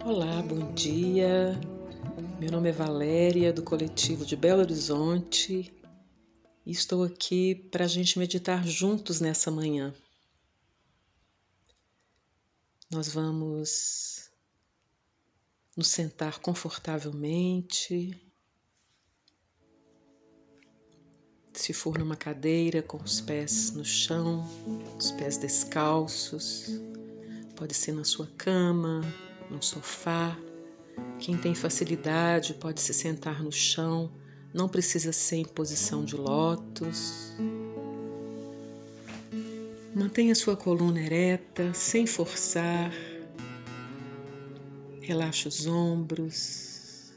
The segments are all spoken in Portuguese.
Olá, bom dia. Meu nome é Valéria, do coletivo de Belo Horizonte, e estou aqui para a gente meditar juntos nessa manhã. Nós vamos nos sentar confortavelmente, se for numa cadeira com os pés no chão, os pés descalços, pode ser na sua cama, no sofá. Quem tem facilidade pode se sentar no chão, não precisa ser em posição de lótus. Mantenha sua coluna ereta, sem forçar. Relaxa os ombros,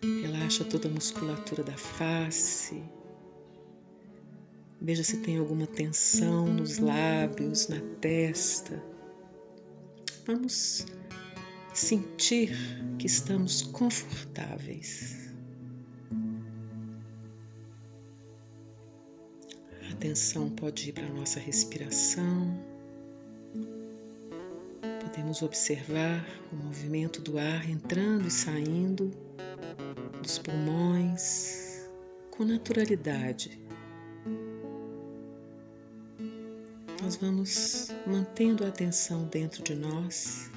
relaxa toda a musculatura da face. Veja se tem alguma tensão nos lábios, na testa. Vamos sentir que estamos confortáveis. A atenção pode ir para a nossa respiração. Podemos observar o movimento do ar entrando e saindo dos pulmões com naturalidade. Nós vamos mantendo a atenção dentro de nós.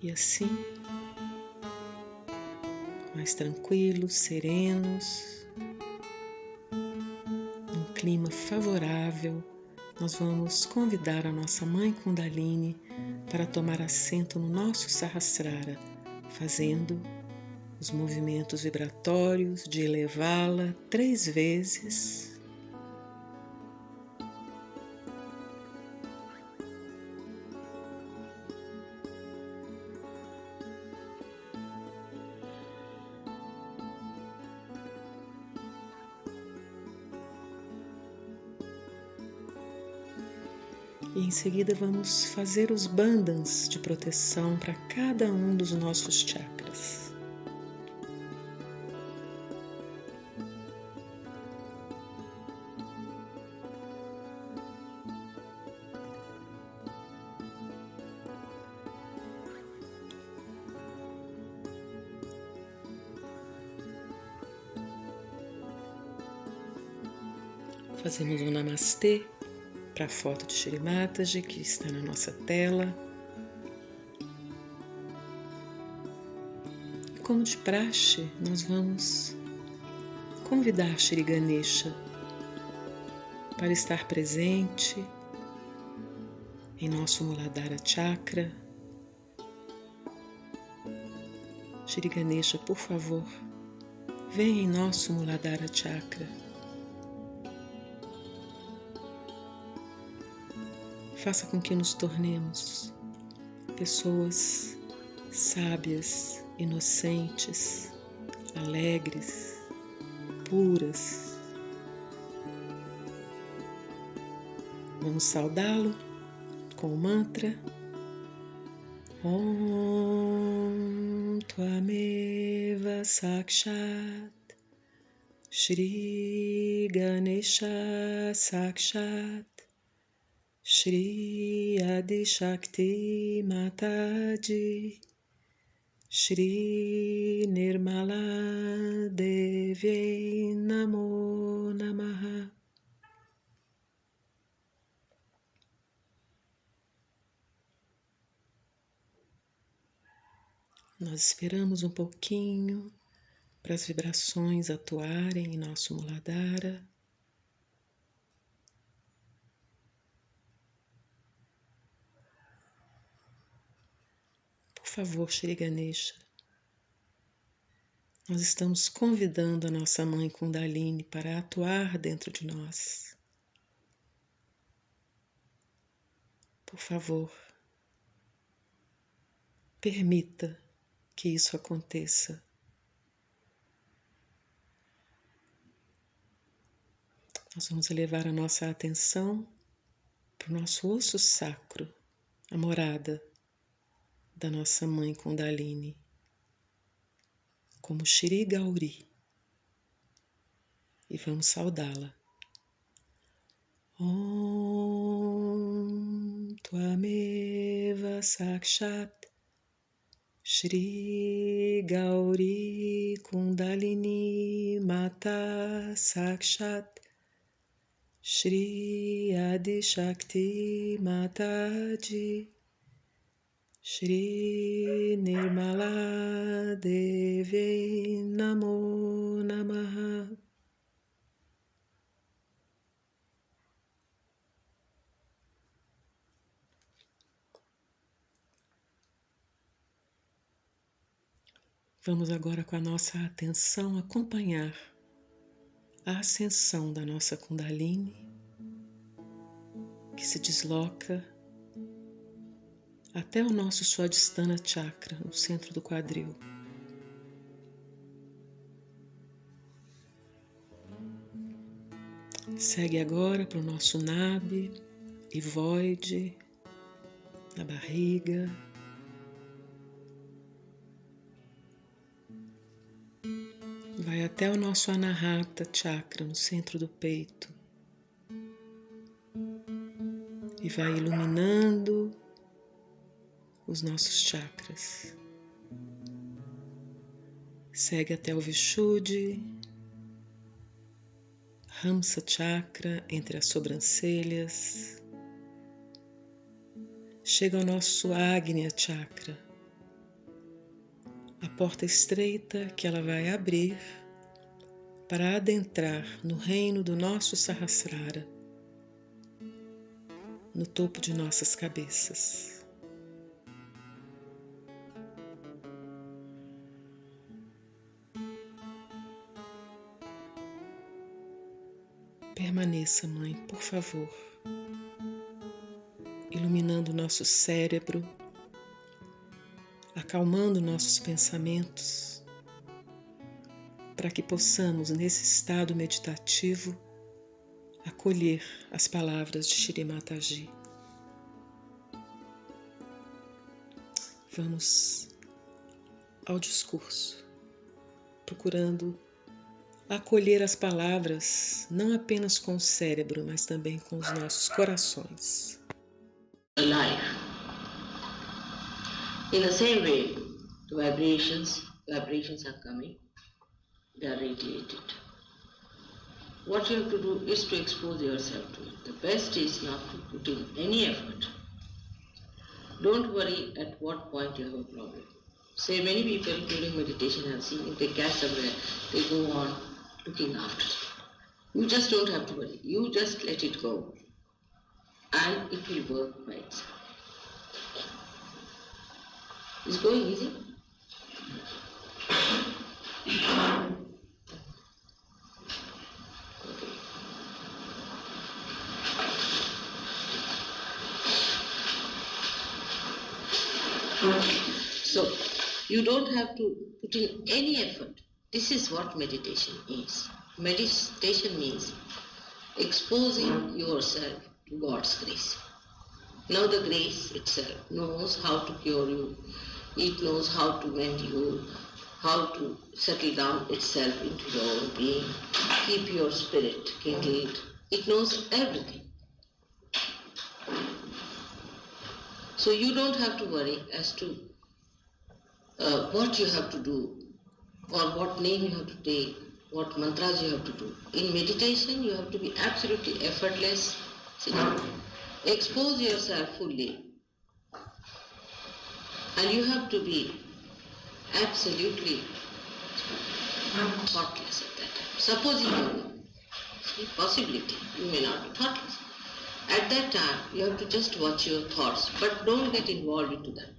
E assim, mais tranquilos, serenos, num clima favorável, nós vamos convidar a nossa Mãe Kundalini para tomar assento no nosso Sahasrara, fazendo os movimentos vibratórios de elevá-la 3 vezes. E em seguida vamos fazer os bandhans de proteção para cada um dos nossos chakras. Fazemos um namastê para a foto de Shri Mataji que está na nossa tela. Como de praxe, nós vamos convidar Shri Ganesha para estar presente em nosso Muladhara Chakra. Shri Ganesha, por favor, venha em nosso Muladhara Chakra. faça com que nos tornemos pessoas sábias, inocentes, alegres, puras. Vamos saudá-lo com o mantra Om Tvameva Sakshat Shri Ganesha Sakshat Shri Adi Shakti Mataji Shri Nirmala Devi Namo Namaha. Nós esperamos um pouquinho para as vibrações atuarem em nosso Muladhara. Por favor, Shri Ganesha, nós estamos convidando a nossa Mãe Kundalini para atuar dentro de nós. Por favor, permita que isso aconteça. Nós vamos elevar a nossa atenção para o nosso osso sacro, a morada da nossa Mãe Kundalini, como Shri Gauri, e vamos saudá-la. Om Tvameva Sakshat Shri Gauri Kundalini Mata Sakshat Shri Adi Shakti Mataji Shri Nirmala Devi Namo Namaha. Vamos agora com a nossa atenção acompanhar a ascensão da nossa Kundalini, que se desloca até o nosso Swadhisthana Chakra, no centro do quadril. Segue agora para o nosso Nabi e Void, na barriga. Vai até o nosso Anahata Chakra, no centro do peito. E vai iluminando os nossos chakras. Segue até o Vishuddhi, Hamsa Chakra, entre as sobrancelhas. Chega ao nosso Agnya Chakra, a porta estreita que ela vai abrir para adentrar no reino do nosso Sahasrara, no topo de nossas cabeças. Permaneça, Mãe, por favor, iluminando o nosso cérebro, acalmando nossos pensamentos, para que possamos, nesse estado meditativo, acolher as palavras de Shri Mataji. Vamos ao discurso, procurando acolher as palavras não apenas com o cérebro, mas também com os nossos corações. Alive. In the same way, the vibrations are coming, they are radiated. What you have to do is to expose yourself to it. The best is not to put in any effort. Don't worry at what point you have a problem. Say many people during meditation have seen if they catch somewhere, they go on looking after it. You just don't have to worry. You just let it go and it will work by itself. It's going easy. So, you don't have to put in any effort. This is what meditation is. Meditation means exposing yourself to God's grace. Now the grace itself knows how to cure you. It knows how to mend you, how to settle down itself into your own being, keep your spirit kindled. It knows everything. So you don't have to worry as to what you have to do, or what name you have to take, what mantras you have to do. In meditation, you have to be absolutely effortless. See, expose yourself fully, and you have to be absolutely thoughtless at that time. Supposing you possibility, you may not be thoughtless. At that time, you have to just watch your thoughts, but don't get involved into them.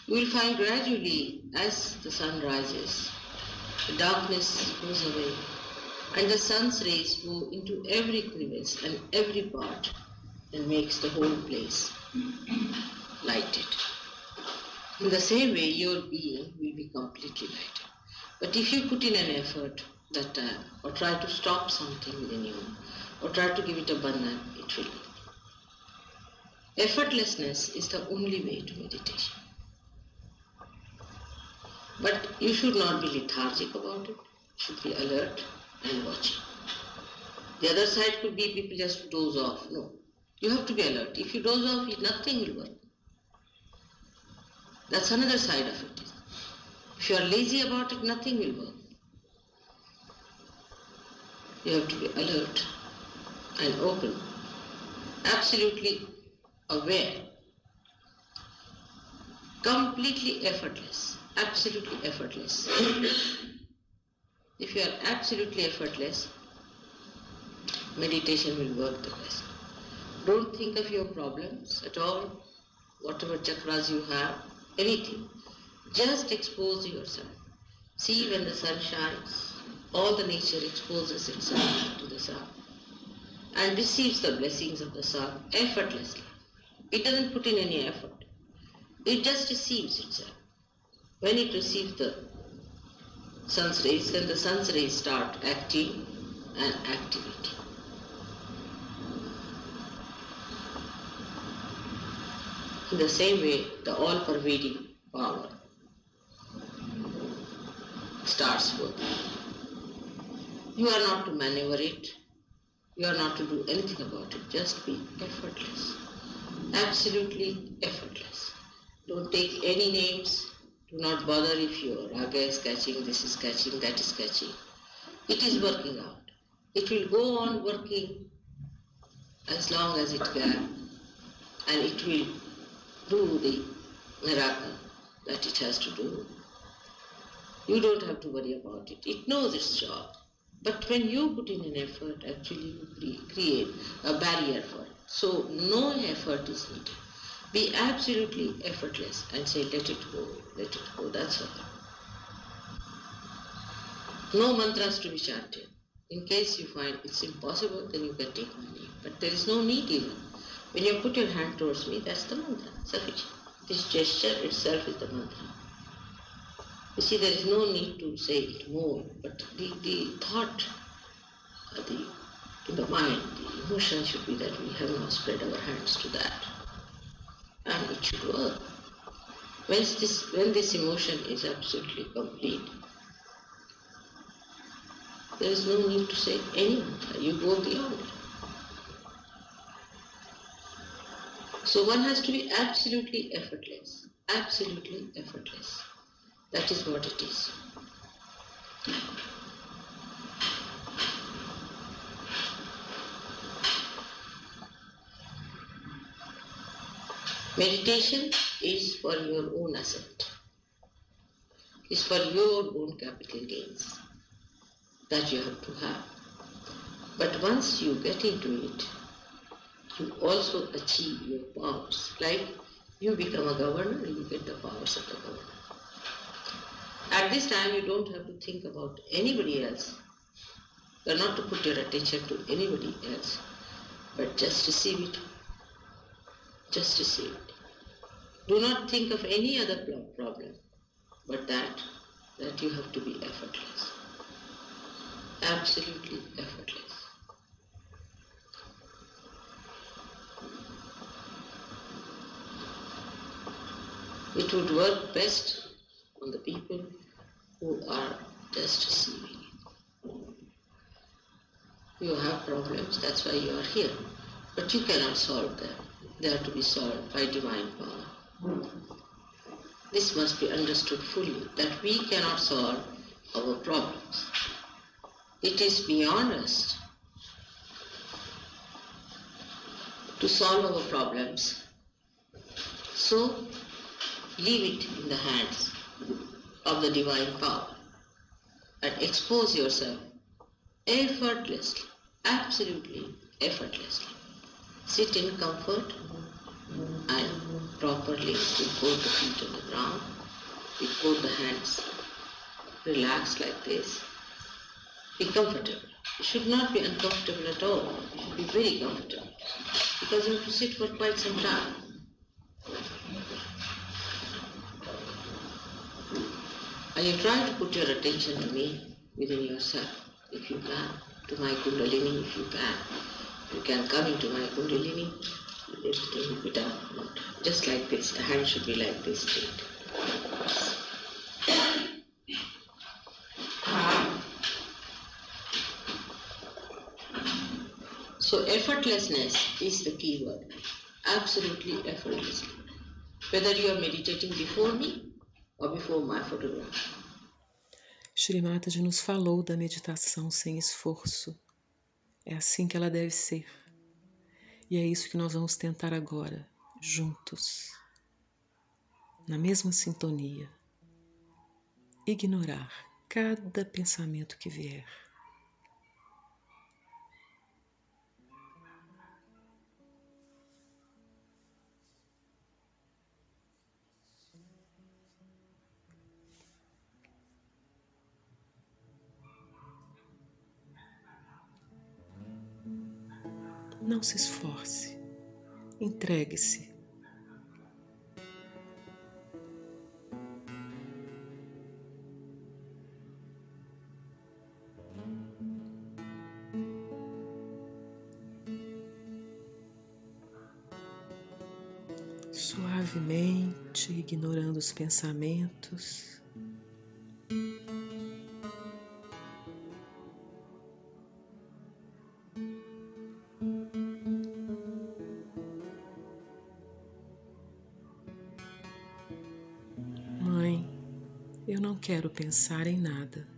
You will find gradually, as the sun rises, the darkness goes away, and the sun's rays go into every crevice and every part and makes the whole place lighted. In the same way, your being will be completely lighted. But if you put in an effort that time, or try to stop something within you, or try to give it a bandhan, it will not. Effortlessness is the only way to meditation. But you should not be lethargic about it. You should be alert and watching. The other side could be people just doze off. No. You have to be alert. If you doze off, nothing will work. That's another side of it. If you are lazy about it, nothing will work. You have to be alert and open, absolutely aware, completely effortless, absolutely effortless. If you are absolutely effortless, meditation will work the best. Don't think of your problems at all, whatever chakras you have, anything. Just expose yourself. See, when the sun shines, all the nature exposes itself to the sun and receives the blessings of the sun effortlessly. It doesn't put in any effort. It just receives itself. When it receives the sun's rays, then the sun's rays start acting and activating. In the same way, the all-pervading power starts working. You are not to maneuver it. You are not to do anything about it. Just be effortless. Absolutely effortless. Don't take any names. Do not bother if your raga is catching, this is catching, that is catching. It is working out. It will go on working as long as it can, and it will do the miracle that it has to do. You don't have to worry about it. It knows its job. But when you put in an effort, actually you create a barrier for it. So no effort is needed. Be absolutely effortless and say, let it go, that's all. No mantras to be chanted. In case you find it's impossible, then you can take my name. But there is no need even. When you put your hand towards me, that's the mantra, sufficient. This gesture itself is the mantra. You see, there is no need to say it more, but the thought, in the mind, the emotion should be that we have now spread our hands to that. And it should work. When this emotion is absolutely complete, there is no need to say any mantra. You go beyond it. So one has to be absolutely effortless. Absolutely effortless. That is what it is. Meditation is for your own ascent. It's for your own capital gains that you have to have. But once you get into it, you also achieve your powers. Like you become a governor, you get the powers of the governor. At this time, you don't have to think about anybody else. You are not to put your attention to anybody else, but just receive it. Just receive it. Do not think of any other problem, but that you have to be effortless. Absolutely effortless. It would work best on the people who are just receiving it. You have problems, that's why you are here. But you cannot solve them. They are to be solved by divine power. This must be understood fully, that we cannot solve our problems. It is beyond us to solve our problems. So, leave it in the hands of the divine power and expose yourself effortlessly, absolutely effortlessly. Sit in comfort and properly with both the feet on the ground, with both the hands. Relax like this. Be comfortable. You should not be uncomfortable at all. You should be very comfortable because you have to sit for quite some time. And you try to put your attention to me within yourself, if you can, to my Kundalini, if you can. You can come into my Kundalini, everything will be done. Just like this, the hand should be like this straight. So effortlessness is the key word. Absolutely effortlessly. Whether you are meditating before me or before my photograph. Shri Mataji nos falou da meditação sem esforço. É assim que ela deve ser. E é isso que nós vamos tentar agora, juntos, na mesma sintonia. Ignorar cada pensamento que vier. Não se esforce, entregue-se. Suavemente, ignorando os pensamentos. Mãe, eu não quero pensar em nada.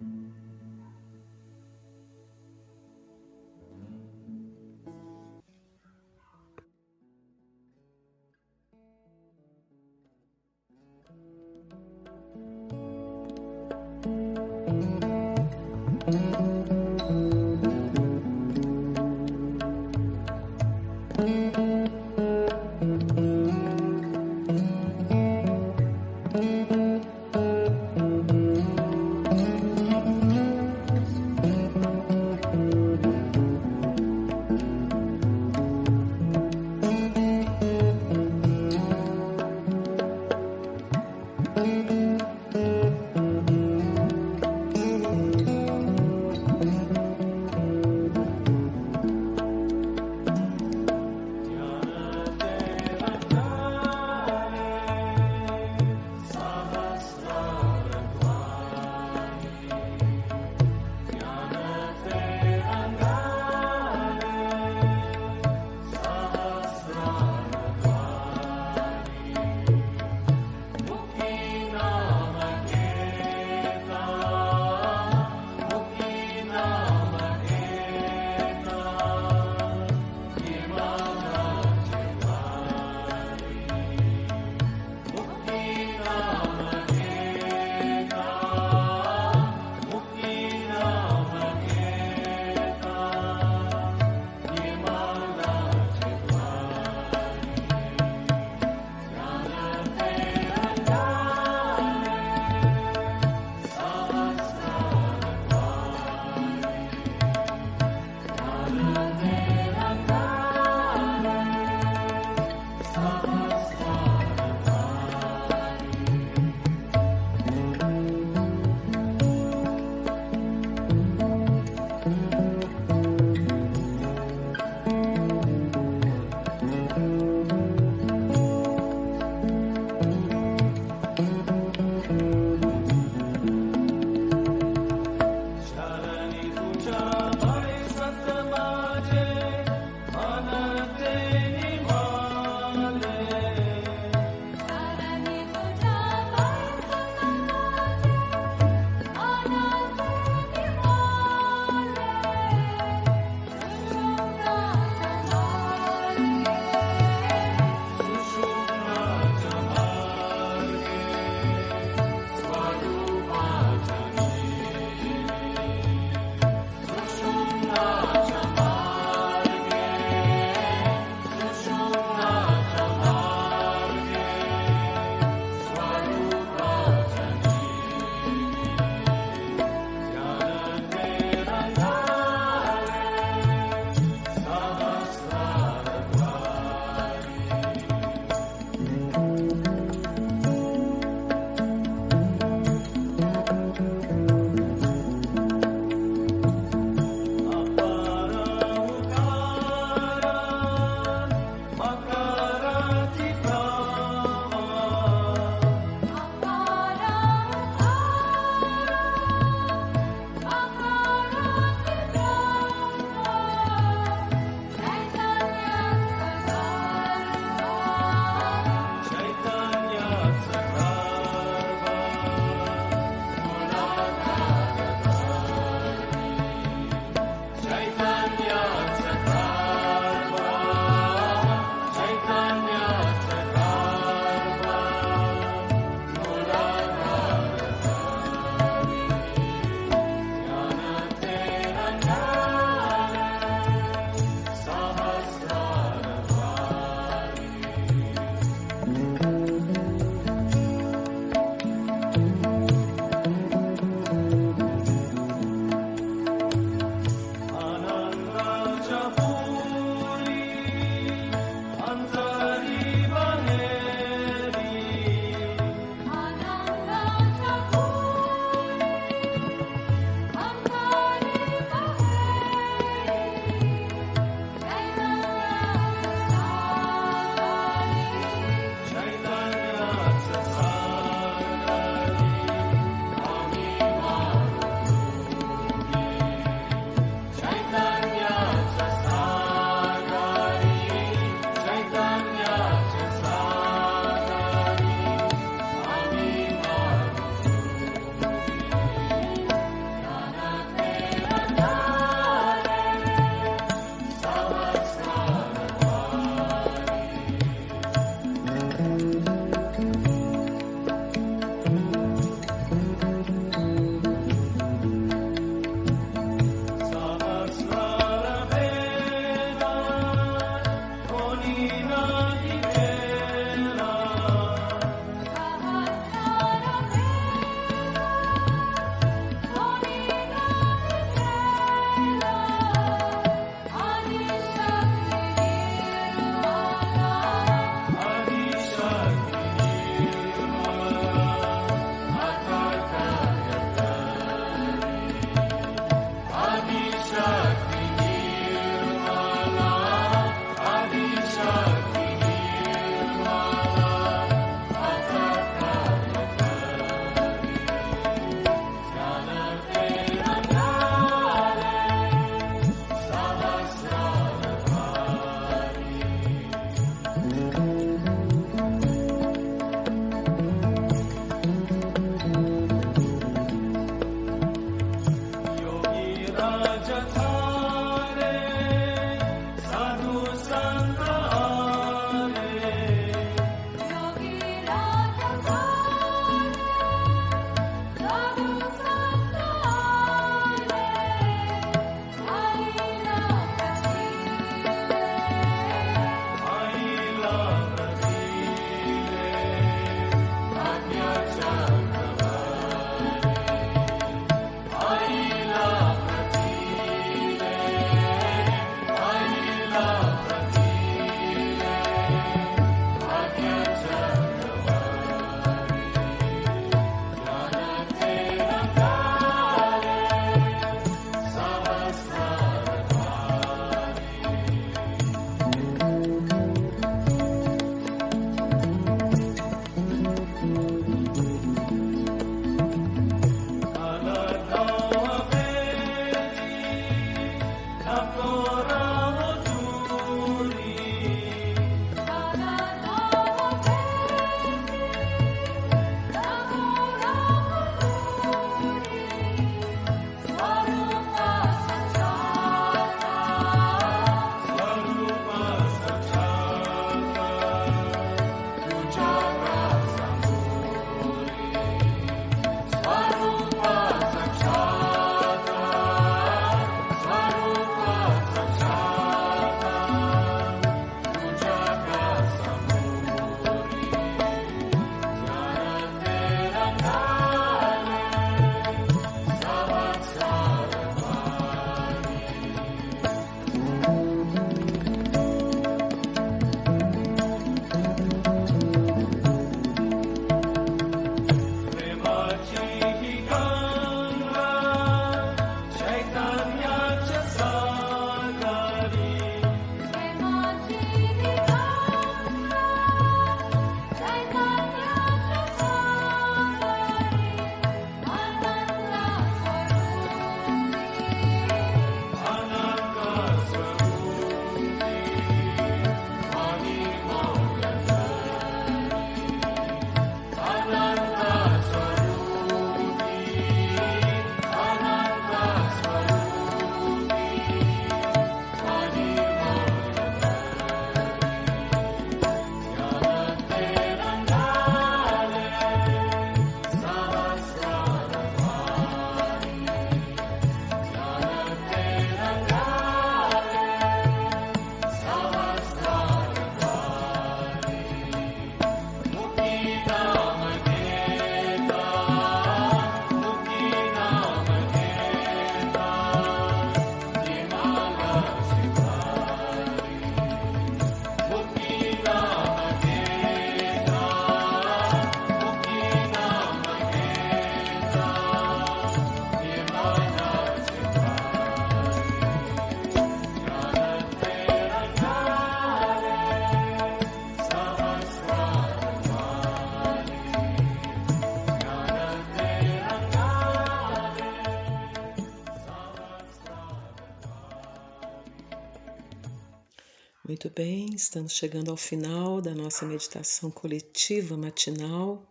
Muito bem, estamos chegando ao final da nossa meditação coletiva matinal.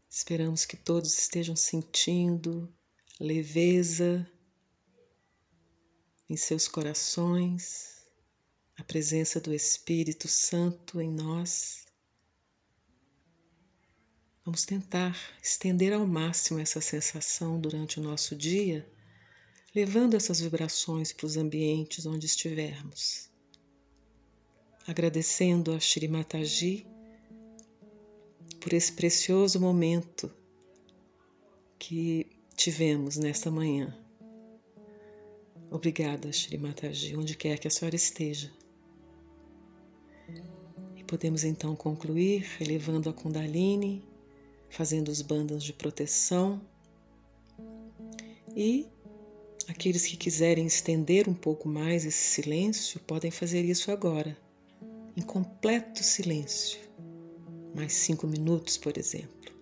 Esperamos que todos estejam sentindo leveza em seus corações, a presença do Espírito Santo em nós. Vamos tentar estender ao máximo essa sensação durante o nosso dia, levando essas vibrações para os ambientes onde estivermos. Agradecendo a Shri Mataji por esse precioso momento que tivemos nesta manhã. Obrigada, Shri Mataji, onde quer que a senhora esteja. E podemos então concluir elevando a Kundalini, fazendo os bandhas de proteção. E aqueles que quiserem estender um pouco mais esse silêncio, podem fazer isso agora, em completo silêncio. Mais 5 minutos, por exemplo.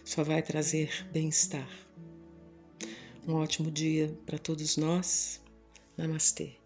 Só vai trazer bem-estar. Um ótimo dia para todos nós. Namastê.